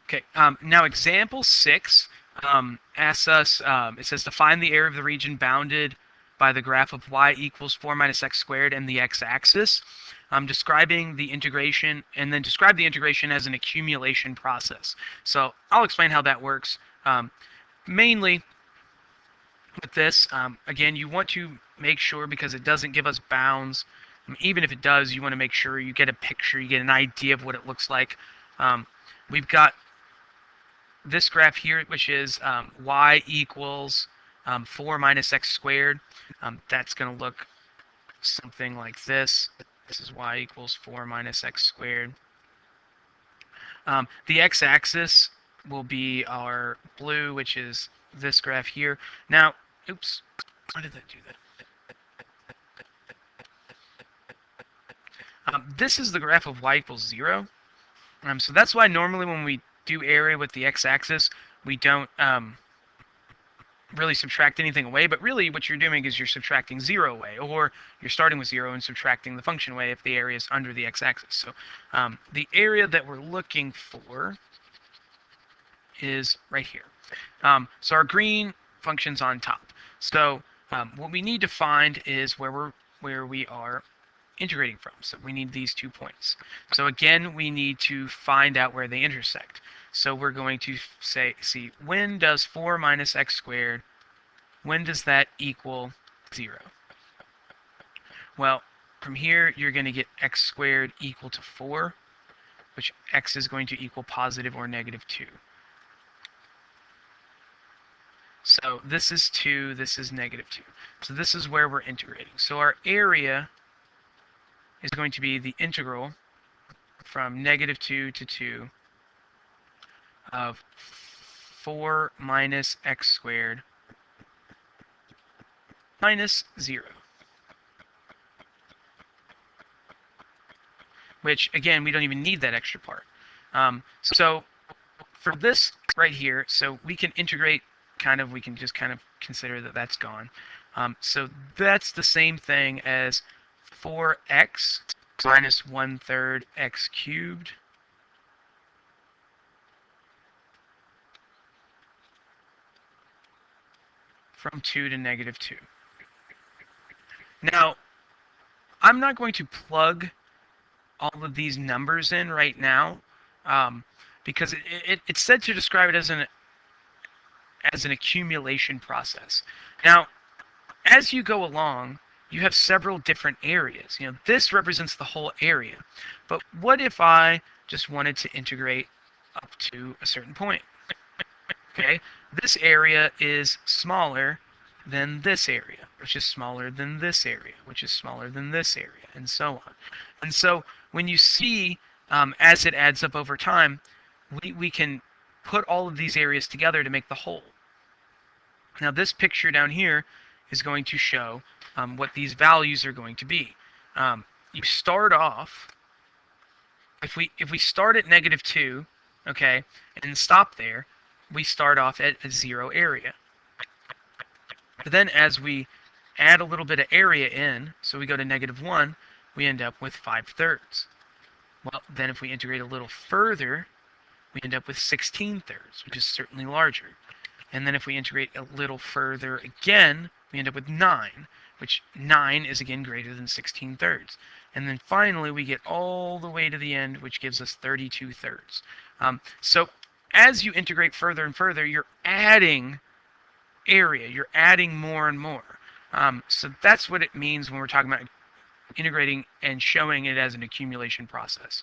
Okay, now example 6 asks us, it says to find the area of the region bounded by the graph of y equals 4 minus x squared and the x-axis. Describing the integration, and then describe the integration as an accumulation process. So I'll explain how that works. Mainly with this, again, you want to make sure, because it doesn't give us bounds, even if it does, you want to make sure you get a picture, you get an idea of what it looks like. We've got this graph here, which is y equals 4 minus x squared. That's going to look something like this. This is y equals 4 minus x squared. The x-axis will be our blue, which is this graph here. Now, oops, why did that do that? This is the graph of y equals 0. So that's why normally when we do area with the x-axis, we don't really subtract anything away, but really what you're doing is you're subtracting 0 away, or you're starting with 0 and subtracting the function away if the area is under the x-axis. So the area that we're looking for is right here. So our green function's on top. So what we need to find is where we are integrating from. So we need these 2 points. So again, we need to find out where they intersect. So we're going to see, when does 4 minus x squared, when does that equal 0? Well, from here, you're going to get x squared equal to 4, which x is going to equal positive or negative 2. So this is 2, this is negative 2. So this is where we're integrating. So our area is going to be the integral from negative 2 to 2 of 4 minus x squared minus 0. Which, again, we don't even need that extra part. So for this right here, so we can integrate we can just kind of consider that that's gone. So that's the same thing as 4x minus 1/3 x cubed from 2 to negative 2. Now, I'm not going to plug all of these numbers in right now because it's said to describe it as an accumulation process. Now, as you go along, you have several different areas. This represents the whole area. But what if I just wanted to integrate up to a certain point? Okay, this area is smaller than this area, which is smaller than this area, which is smaller than this area, and so on. And so when you see, as it adds up over time, we can put all of these areas together to make the whole. Now this picture down here is going to show what these values are going to be. You start off, if we start at negative 2, okay, and stop there, we start off at a 0 area. But then as we add a little bit of area in, so we go to negative 1, we end up with 5/3. Well, then if we integrate a little further, we end up with 16/3, which is certainly larger. And then if we integrate a little further again, we end up with 9, which 9 is again greater than 16/3. And then finally we get all the way to the end, which gives us 32/3. So as you integrate further and further, you're adding area, you're adding more and more. So that's what it means when we're talking about integrating and showing it as an accumulation process.